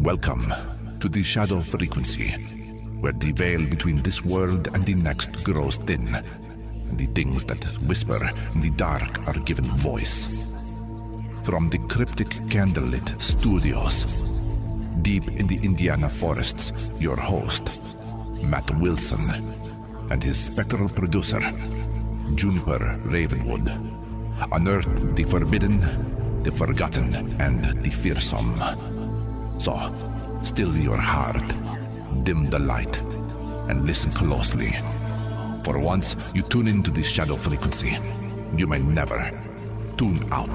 Welcome to the shadow frequency, where the veil between this world and the next grows thin, and the things that whisper in the dark are given voice. From the cryptic candlelit studios, deep in the Indiana forests, your host, Matt Wilson, and his spectral producer, Juniper Ravenwood, unearth the forbidden, the forgotten, and the fearsome. So, still your heart, dim the light, and listen closely. For once you tune into the shadow frequency, you may never tune out.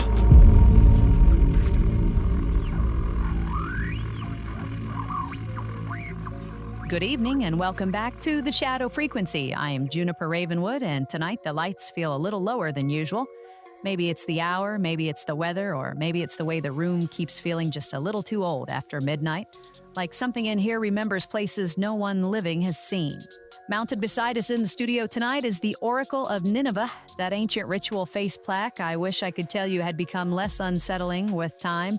Good evening and welcome back to the Shadow Frequency. I am Juniper Ravenwood, and tonight the lights feel a little lower than usual. Maybe it's the hour, maybe it's the weather, or maybe it's the way the room keeps feeling just a little too old after midnight. Like something in here remembers places no one living has seen. Mounted beside us in the studio tonight is the Oracle of Nineveh, that ancient ritual face plaque I wish I could tell you had become less unsettling with time.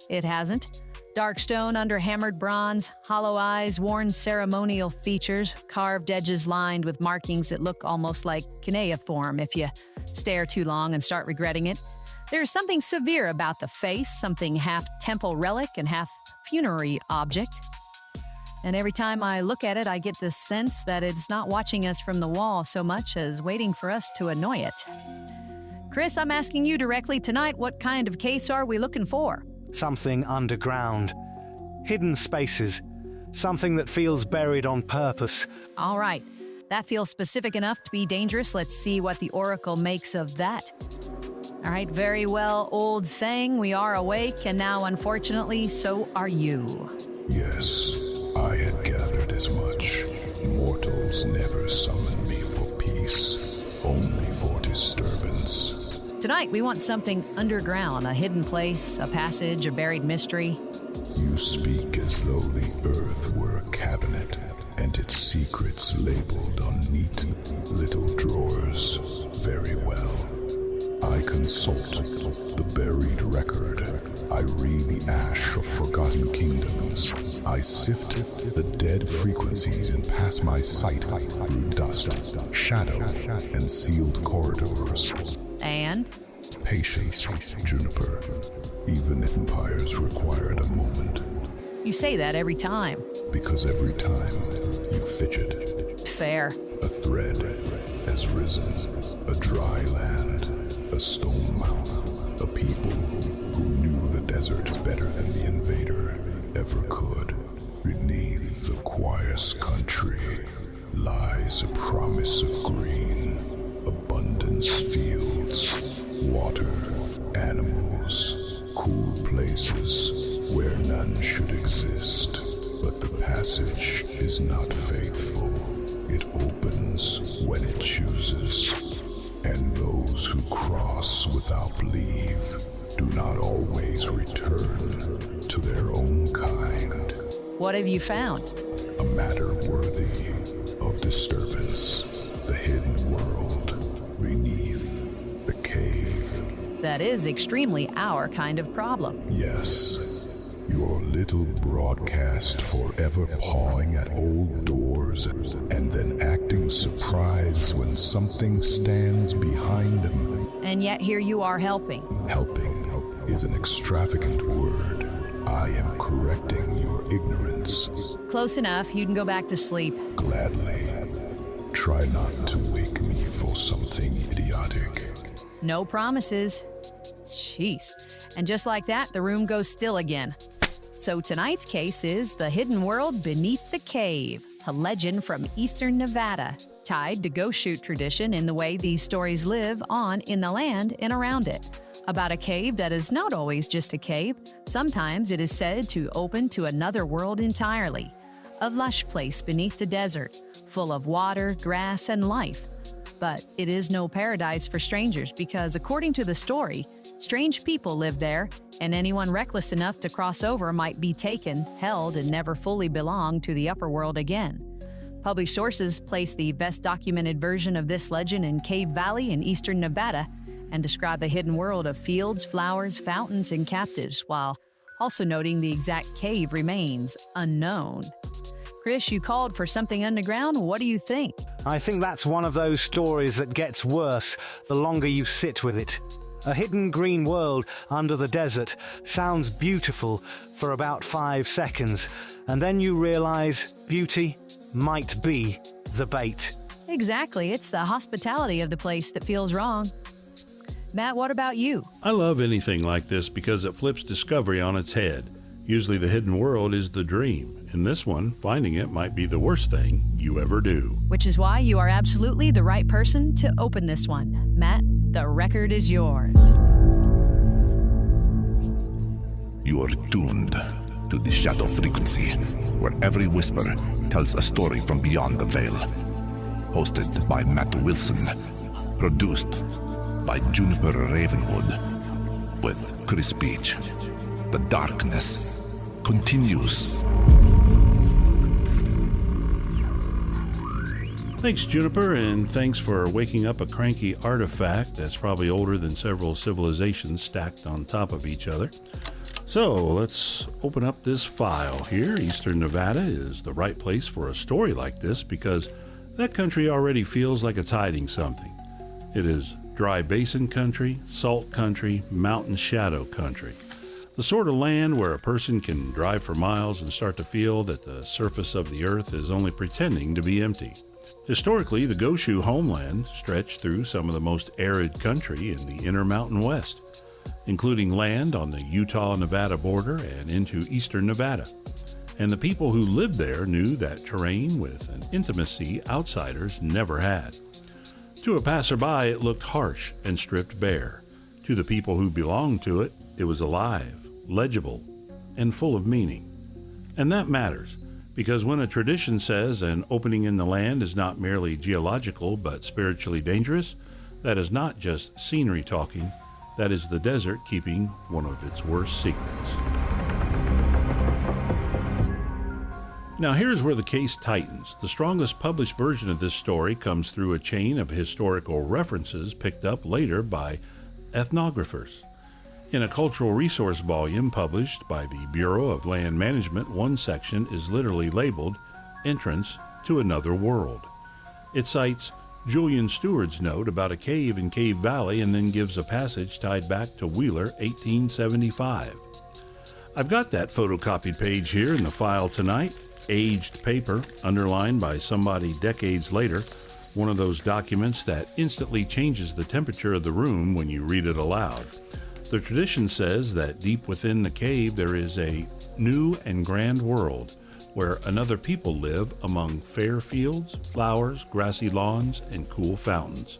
It hasn't. Dark stone under hammered bronze, hollow eyes, worn ceremonial features, carved edges lined with markings that look almost like cuneiform if you stare too long and start regretting it. There's something severe about the face, something half temple relic and half funerary object. And every time I look at it, I get this sense that it's not watching us from the wall so much as waiting for us to annoy it. Chris, I'm asking you directly tonight, what kind of case are we looking for? Something underground. Hidden spaces. Something that feels buried on purpose. All right. That feels specific enough to be dangerous. Let's see what the Oracle makes of that. All right, very well, old thing. We are awake, and now, unfortunately, so are you. Yes, I had gathered as much. Mortals never summon me for peace, only for disturbance. Tonight, we want something underground, a hidden place, a passage, a buried mystery. You speak as though the earth were a cabinet, and its secrets labeled on neat little drawers. Very well. I consult the buried record. I read the ash of forgotten kingdoms. I sift the dead frequencies and pass my sight through dust, shadow, and sealed corridors. And? Patience, Juniper. Even empires required a moment. You say that every time. Because every time you fidget. Fair. A thread has risen. A dry land. A stone mouth. A people who knew the desert better than the invader ever could. Beneath the quiet country lies a promise of green. Abundance fields. Water. Animals. Cool places where none should exist. But the passage is not faithful. It opens when it chooses. And those who cross without leave do not always return to their own kind. What have you found? A matter worthy of disturbance. The hidden world beneath the cave. That is extremely our kind of problem. Yes. Your little broadcast forever pawing at old doors and then acting surprised when something stands behind them. And yet here you are helping. Helping is an extravagant word. I am correcting your ignorance. Close enough. You can go back to sleep. Gladly. Try not to wake me for something idiotic. No promises. Jeez. And just like that, the room goes still again. So tonight's case is The Hidden World Beneath the Cave, a legend from eastern Nevada, tied to ghost shoot tradition in the way these stories live on in the land and around it. About a cave that is not always just a cave. Sometimes it is said to open to another world entirely. A lush place beneath the desert, full of water, grass, and life. But it is no paradise for strangers because, according to the story, strange people live there, and anyone reckless enough to cross over might be taken, held, and never fully belong to the upper world again. Published sources place the best documented version of this legend in Cave Valley in eastern Nevada and describe the hidden world of fields, flowers, fountains, and captives, while also noting the exact cave remains unknown. Chris, you called for something underground. What do you think? I think that's one of those stories that gets worse the longer you sit with it. A hidden green world under the desert sounds beautiful for about 5 seconds, and then you realize beauty might be the bait. Exactly. It's the hospitality of the place that feels wrong. Matt, what about you? I love anything like this because it flips discovery on its head. Usually the hidden world is the dream. In this one, finding it might be the worst thing you ever do. Which is why you are absolutely the right person to open this one. Matt, the record is yours. You are tuned to the shadow frequency, where every whisper tells a story from beyond the veil. Hosted by Matt Wilson. Produced by Juniper Ravenwood. With Chris Beach. The darkness continues. Thanks, Juniper, and thanks for waking up a cranky artifact that's probably older than several civilizations stacked on top of each other. So let's open up this file here. Eastern Nevada is the right place for a story like this because that country already feels like it's hiding something. It is dry basin country, salt country, mountain shadow country. The sort of land where a person can drive for miles and start to feel that the surface of the earth is only pretending to be empty. Historically, the Goshu homeland stretched through some of the most arid country in the inner mountain west, including land on the Utah-Nevada border and into eastern Nevada. And the people who lived there knew that terrain with an intimacy outsiders never had. To a passerby, it looked harsh and stripped bare. To the people who belonged to it, it was alive, legible, and full of meaning. And that matters, because when a tradition says an opening in the land is not merely geological but spiritually dangerous, that is not just scenery talking, that is the desert keeping one of its worst secrets. Now here's where the case tightens. The strongest published version of this story comes through a chain of historical references picked up later by ethnographers. In a cultural resource volume published by the Bureau of Land Management, one section is literally labeled Entrance to Another World. It cites Julian Stewart's note about a cave in Cave Valley and then gives a passage tied back to Wheeler, 1875. I've got that photocopied page here in the file tonight. Aged paper, underlined by somebody decades later, one of those documents that instantly changes the temperature of the room when you read it aloud. The tradition says that deep within the cave there is a new and grand world where another people live among fair fields, flowers, grassy lawns, and cool fountains.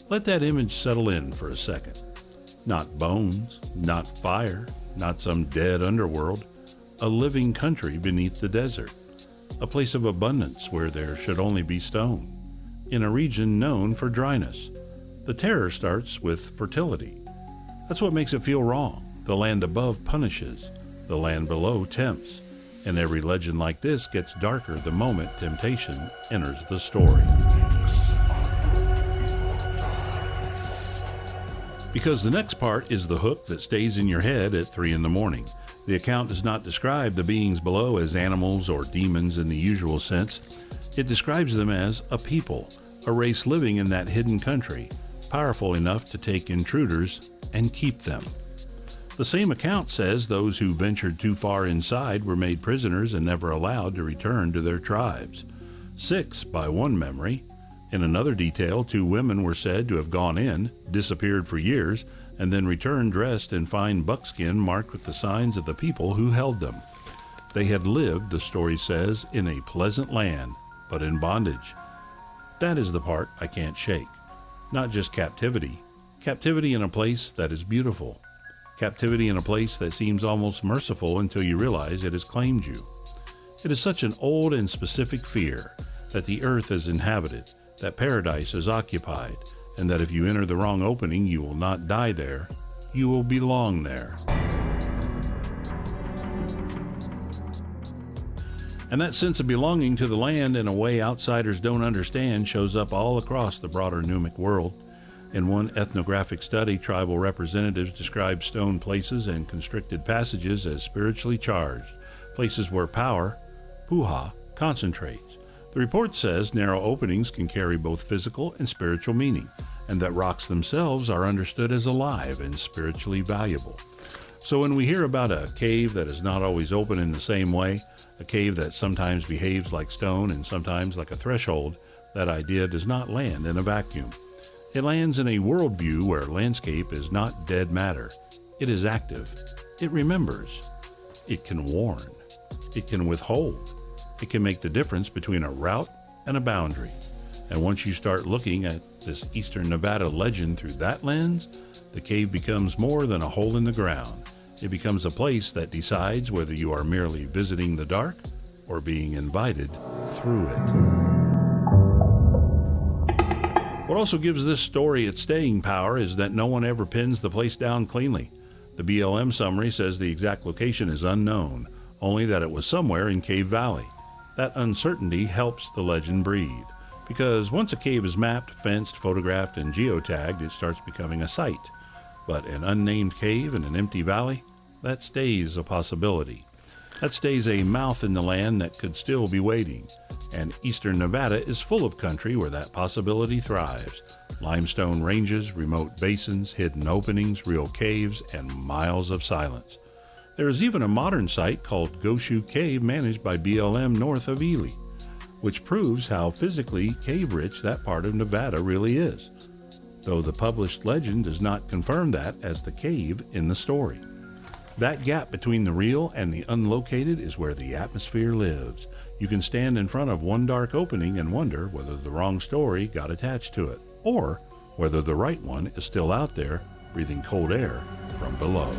Let that image settle in for a second. Not bones, not fire, not some dead underworld. A living country beneath the desert, a place of abundance where there should only be stone, in a region known for dryness. The terror starts with fertility. That's what makes it feel wrong. The land above punishes, the land below tempts, and every legend like this gets darker the moment temptation enters the story. Because the next part is the hook that stays in your head at 3 a.m. The account does not describe the beings below as animals or demons in the usual sense. It describes them as a people, a race living in that hidden country, powerful enough to take intruders and keep them. The same account says those who ventured too far inside were made prisoners and never allowed to return to their tribes. 6 by one memory. In another detail, 2 women were said to have gone in, disappeared for years, and then returned dressed in fine buckskin marked with the signs of the people who held them. They had lived, the story says, in a pleasant land, but in bondage. That is the part I can't shake. Not just captivity. Captivity in a place that is beautiful. Captivity in a place that seems almost merciful until you realize it has claimed you. It is such an old and specific fear that the earth is inhabited, that paradise is occupied, and that if you enter the wrong opening, you will not die there, you will belong there. And that sense of belonging to the land in a way outsiders don't understand shows up all across the broader Numic world. In one ethnographic study, tribal representatives described stone places and constricted passages as spiritually charged, places where power, puha, concentrates. The report says narrow openings can carry both physical and spiritual meaning, and that rocks themselves are understood as alive and spiritually valuable. So when we hear about a cave that is not always open in the same way, a cave that sometimes behaves like stone and sometimes like a threshold, that idea does not land in a vacuum. It lands in a worldview where landscape is not dead matter. It is active. It remembers. It can warn. It can withhold. It can make the difference between a route and a boundary. And once you start looking at this Eastern Nevada legend through that lens, the cave becomes more than a hole in the ground. It becomes a place that decides whether you are merely visiting the dark or being invited through it. What also gives this story its staying power is that no one ever pins the place down cleanly. The BLM summary says the exact location is unknown, only that it was somewhere in Cave Valley. That uncertainty helps the legend breathe, because once a cave is mapped, fenced, photographed, and geotagged, it starts becoming a site. But an unnamed cave in an empty valley, that stays a possibility. That stays a mouth in the land that could still be waiting. And Eastern Nevada is full of country where that possibility thrives. Limestone ranges, remote basins, hidden openings, real caves, and miles of silence. There is even a modern site called Goshu Cave managed by BLM north of Ely, which proves how physically cave-rich that part of Nevada really is, though the published legend does not confirm that as the cave in the story. That gap between the real and the unlocated is where the atmosphere lives. You can stand in front of one dark opening and wonder whether the wrong story got attached to it, or whether the right one is still out there breathing cold air from below.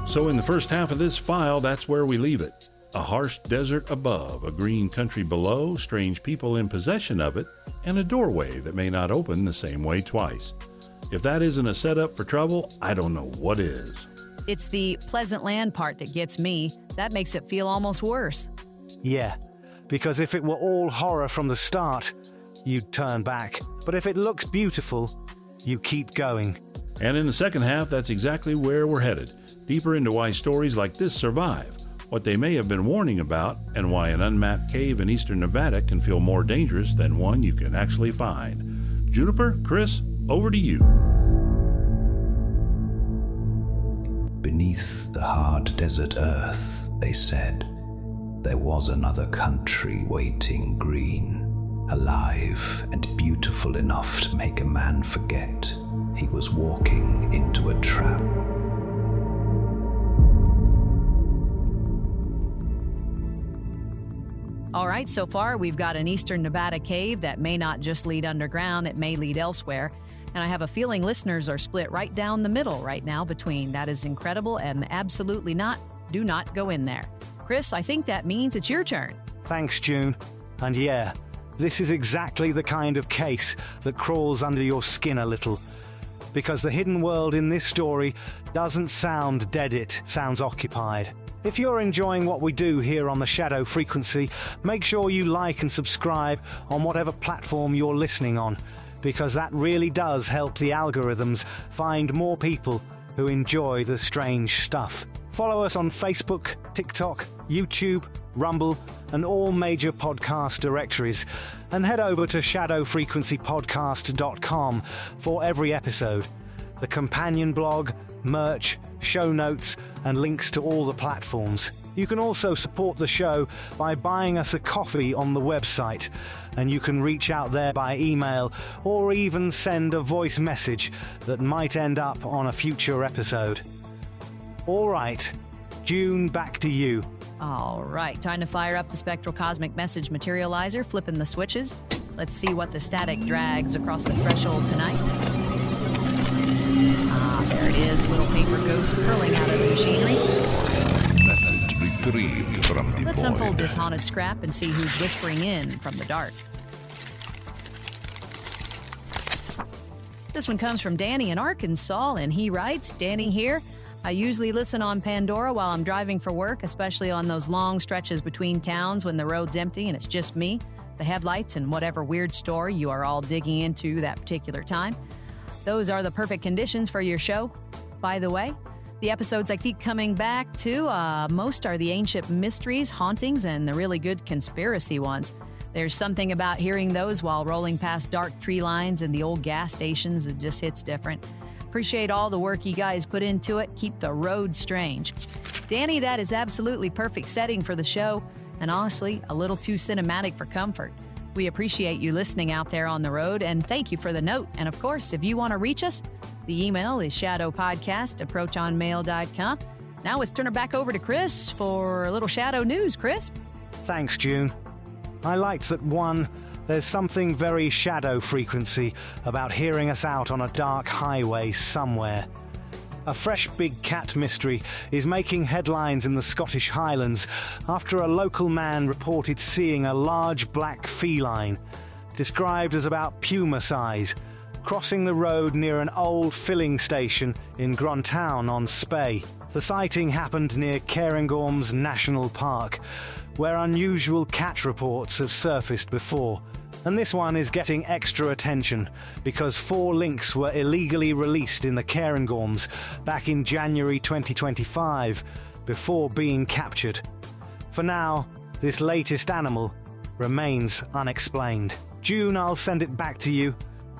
So in the first half of this file, that's where we leave it. A harsh desert above, a green country below, strange people in possession of it, and a doorway that may not open the same way twice. If that isn't a setup for trouble, I don't know what is. It's the pleasant land part that gets me. That makes it feel almost worse. Yeah, because if it were all horror from the start, you'd turn back. But if it looks beautiful, you keep going. And in the second half, that's exactly where we're headed. Deeper into why stories like this survive, what they may have been warning about, and why an unmapped cave in Eastern Nevada can feel more dangerous than one you can actually find. Juniper, Chris, over to you. Beneath the hard desert earth, they said, there was another country waiting green, alive and beautiful enough to make a man forget he was walking into a trap. All right, so far we've got an Eastern Nevada cave that may not just lead underground, it may lead elsewhere. And I have a feeling listeners are split right down the middle right now between that is incredible and absolutely not, do not go in there. Chris, I think that means it's your turn. Thanks, June. And yeah, this is exactly the kind of case that crawls under your skin a little. Because the hidden world in this story doesn't sound dead, it sounds occupied. If you're enjoying what we do here on the Shadow Frequency, make sure you like and subscribe on whatever platform you're listening on, because that really does help the algorithms find more people who enjoy the strange stuff. Follow us on Facebook, TikTok, YouTube, Rumble, and all major podcast directories, and head over to shadowfrequencypodcast.com for every episode, the companion blog, merch, show notes, and links to all the platforms. You can also support the show by buying us a coffee on the website, and you can reach out there by email or even send a voice message that might end up on a future episode. All right, June, back to you. All right, time to fire up the Spectral Cosmic Message Materializer, flipping the switches. Let's see what the static drags across the threshold tonight. There it is, little paper ghost curling out of the machinery. Message retrieved from the Let's void. unfold this haunted scrap and see who's whispering in from the dark. This one comes from Danny in Arkansas, and he writes, Danny here. I usually listen on Pandora while I'm driving for work, especially on those long stretches between towns when the road's empty and it's just me. the headlights, and whatever weird story you are all digging into that particular time. Those are the perfect conditions for your show. By the way, the episodes I keep coming back to, most are the ancient mysteries, hauntings, and the really good conspiracy ones. There's something about hearing those while rolling past dark tree lines and the old gas stations that just hits different. Appreciate all the work you guys put into it. Keep the road strange. Danny, that is absolutely perfect setting for the show, and honestly, a little too cinematic for comfort. We appreciate you listening out there on the road, and thank you for the note. And of course, if you want to reach us, the email is shadowpodcast@protonmail.com. Now let's turn it back over to Chris for a little shadow news. Chris? Thanks, June. I liked that there's something very shadow frequency about hearing us out on a dark highway somewhere. A fresh big cat mystery is making headlines in the Scottish Highlands after a local man reported seeing a large black feline, described as about puma size, crossing the road near an old filling station in Runtime on Spey. The sighting happened near Cairngorms National Park, where unusual cat reports have surfaced before. And this one is getting extra attention because 4 lynx were illegally released in the Cairngorms back in January 2025 before being captured. For now, this latest animal remains unexplained. June, I'll send it back to you.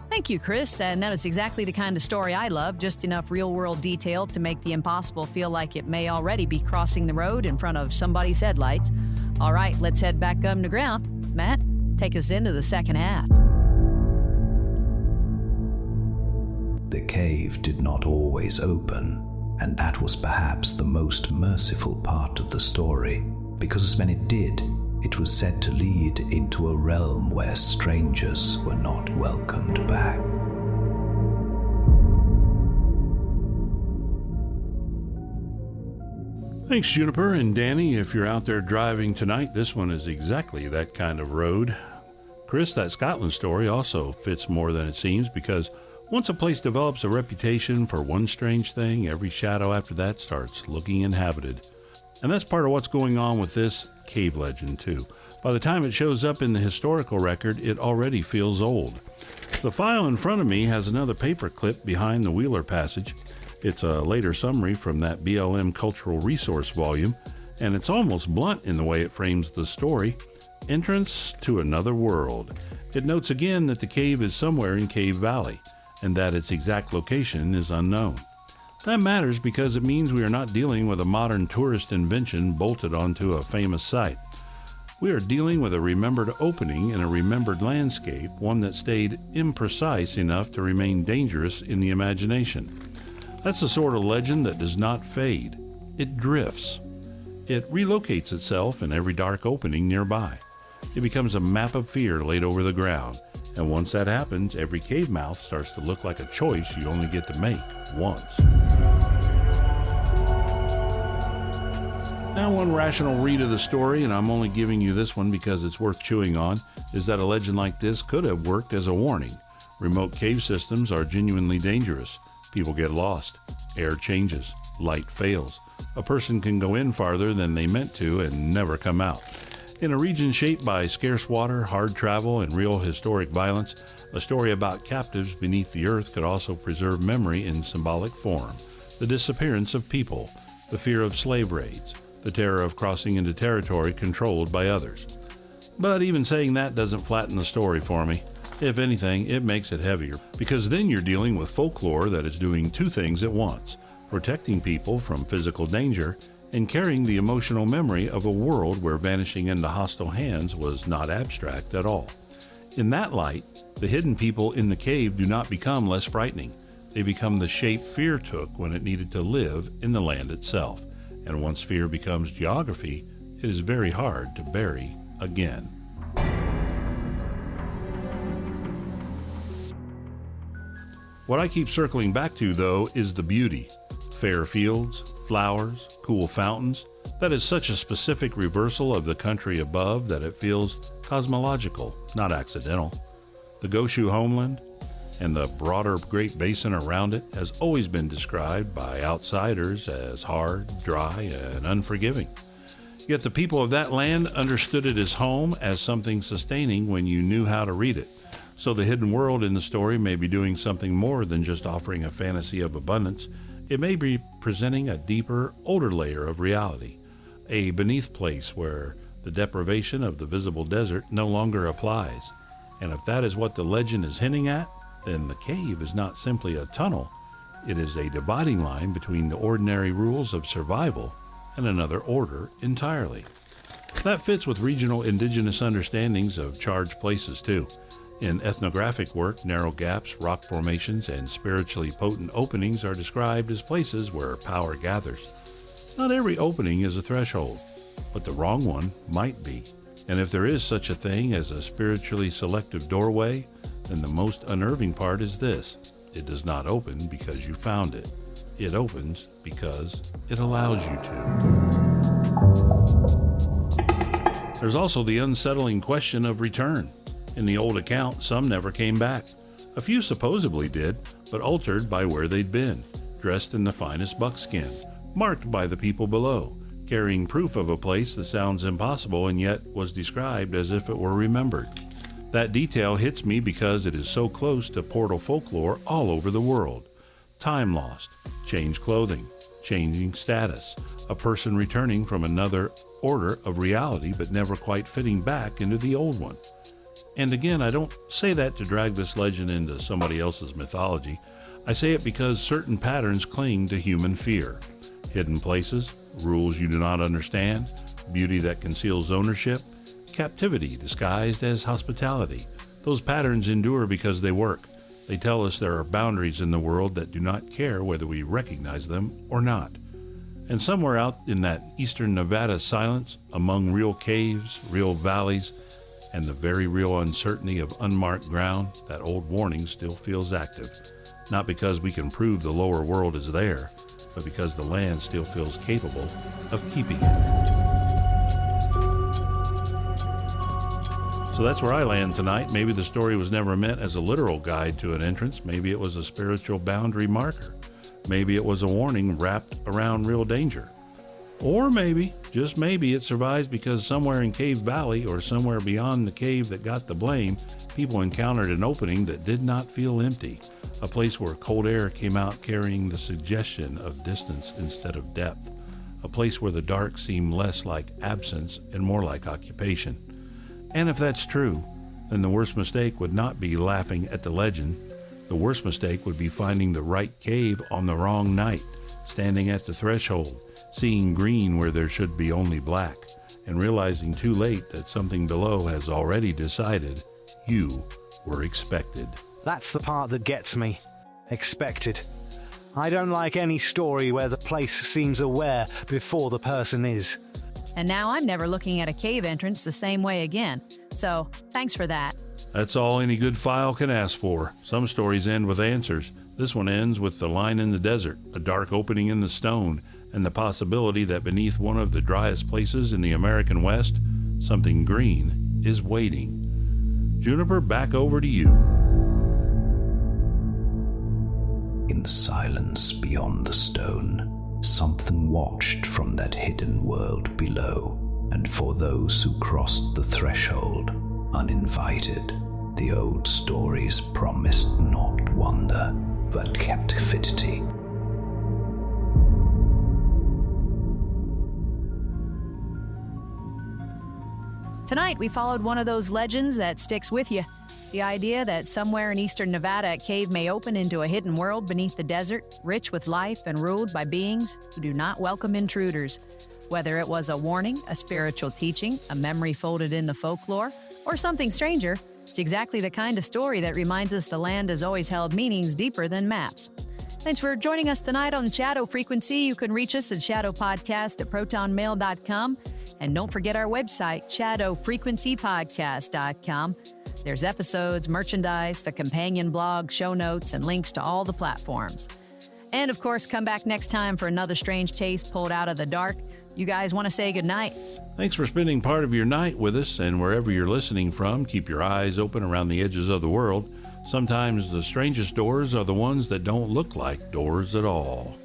Thank you, Chris, and that is exactly the kind of story I love, just enough real-world detail to make the impossible feel like it may already be crossing the road in front of somebody's headlights. All right, let's head back underground. Matt, take us into the second half. The cave did not always open, and that was perhaps the most merciful part of the story, because when it did, it was said to lead into a realm where strangers were not welcomed back. Thanks, Juniper and Danny. If you're out there driving tonight, this one is exactly that kind of road. Chris, that Scotland story also fits more than it seems, because once a place develops a reputation for one strange thing, every shadow after that starts looking inhabited. And that's part of what's going on with this cave legend, too. By the time it shows up in the historical record, it already feels old. The file in front of me has another paper clip behind the Wheeler passage. It's a later summary from that BLM Cultural Resource volume, and it's almost blunt in the way it frames the story. Entrance to another world. It notes again that the cave is somewhere in Cave Valley, and that its exact location is unknown. That matters because it means we are not dealing with a modern tourist invention bolted onto a famous site. We are dealing with a remembered opening in a remembered landscape, one that stayed imprecise enough to remain dangerous in the imagination. That's the sort of legend that does not fade. It drifts. It relocates itself in every dark opening nearby. It becomes a map of fear laid over the ground, and once that happens, every cave mouth starts to look like a choice you only get to make once. Now, one rational read of the story, and I'm only giving you this one because it's worth chewing on, is that a legend like this could have worked as a warning. Remote cave systems are genuinely dangerous. People get lost. Air changes. Light fails. A person can go in farther than they meant to and never come out. In a region shaped by scarce water, hard travel, and real historic violence, a story about captives beneath the earth could also preserve memory in symbolic form. The disappearance of people, the fear of slave raids, the terror of crossing into territory controlled by others. But even saying that doesn't flatten the story for me. If anything, it makes it heavier, because then you're dealing with folklore that is doing two things at once: protecting people from physical danger and carrying the emotional memory of a world where vanishing into hostile hands was not abstract at all. In that light, the hidden people in the cave do not become less frightening. They become the shape fear took when it needed to live in the land itself. And once fear becomes geography, it is very hard to bury again. What I keep circling back to, though, is the beauty. Fair fields, flowers, cool fountains. That is such a specific reversal of the country above that it feels cosmological, not accidental. The Goshu homeland and the broader Great Basin around it has always been described by outsiders as hard, dry, and unforgiving. Yet the people of that land understood it as home, as something sustaining when you knew how to read it. So the hidden world in the story may be doing something more than just offering a fantasy of abundance. It may be presenting a deeper, older layer of reality, a beneath place where the deprivation of the visible desert no longer applies. And if that is what the legend is hinting at, then the cave is not simply a tunnel. It is a dividing line between the ordinary rules of survival and another order entirely. That fits with regional indigenous understandings of charged places too. In ethnographic work, narrow gaps, rock formations, and spiritually potent openings are described as places where power gathers. Not every opening is a threshold, but the wrong one might be. And if there is such a thing as a spiritually selective doorway, then the most unnerving part is this: it does not open because you found it. It opens because it allows you to. There's also the unsettling question of return. In the old account, some never came back. A few supposedly did, but altered by where they'd been, dressed in the finest buckskin, marked by the people below, carrying proof of a place that sounds impossible and yet was described as if it were remembered. That detail hits me because it is so close to portal folklore all over the world. Time lost, changed clothing, changing status, a person returning from another order of reality but never quite fitting back into the old one. And again, I don't say that to drag this legend into somebody else's mythology. I say it because certain patterns cling to human fear. Hidden places, rules you do not understand, beauty that conceals ownership, captivity disguised as hospitality. Those patterns endure because they work. They tell us there are boundaries in the world that do not care whether we recognize them or not. And somewhere out in that eastern Nevada silence, among real caves, real valleys, and the very real uncertainty of unmarked ground, that old warning still feels active. Not because we can prove the lower world is there, but because the land still feels capable of keeping it. So that's where I land tonight. Maybe the story was never meant as a literal guide to an entrance. Maybe it was a spiritual boundary marker. Maybe it was a warning wrapped around real danger. Or maybe, just maybe, it survives because somewhere in Cave Valley or somewhere beyond the cave that got the blame, people encountered an opening that did not feel empty. A place where cold air came out carrying the suggestion of distance instead of depth. A place where the dark seemed less like absence and more like occupation. And if that's true, then the worst mistake would not be laughing at the legend. The worst mistake would be finding the right cave on the wrong night, standing at the threshold, seeing green where there should be only black, and realizing too late that something below has already decided you were expected. That's the part that gets me. Expected. I don't like any story where the place seems aware before the person is. And now I'm never looking at a cave entrance the same way again. So, thanks for that. That's all any good file can ask for. Some stories end with answers. This one ends with the line in the desert, a dark opening in the stone, and the possibility that beneath one of the driest places in the American West, something green is waiting. Juniper, back over to you. In the silence beyond the stone, something watched from that hidden world below, and for those who crossed the threshold, uninvited, the old stories promised not wonder, but captivity. Tonight, we followed one of those legends that sticks with you. The idea that somewhere in eastern Nevada, a cave may open into a hidden world beneath the desert, rich with life and ruled by beings who do not welcome intruders. Whether it was a warning, a spiritual teaching, a memory folded in the folklore, or something stranger, it's exactly the kind of story that reminds us the land has always held meanings deeper than maps. Thanks for joining us tonight on Shadow Frequency. You can reach us at shadowpodcast@protonmail.com. And don't forget our website, shadowfrequencypodcast.com. There's episodes, merchandise, the companion blog, show notes, and links to all the platforms. And of course, come back next time for another strange case pulled out of the dark. You guys want to say goodnight? Thanks for spending part of your night with us, and wherever you're listening from, keep your eyes open around the edges of the world. Sometimes the strangest doors are the ones that don't look like doors at all.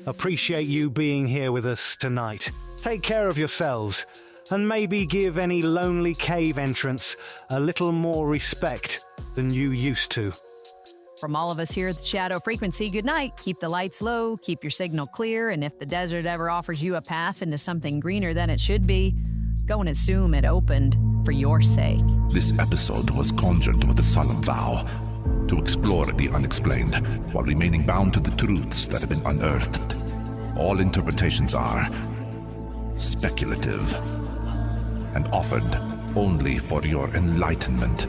Appreciate you being here with us tonight. Take care of yourselves, and maybe give any lonely cave entrance a little more respect than you used to. From all of us here at the Shadow Frequency, good night. Keep the lights low, keep your signal clear, and if the desert ever offers you a path into something greener than it should be, go and assume it opened for your sake. This episode was conjured with a solemn vow to explore the unexplained while remaining bound to the truths that have been unearthed. All interpretations are speculative and offered only for your enlightenment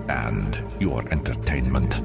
and your entertainment.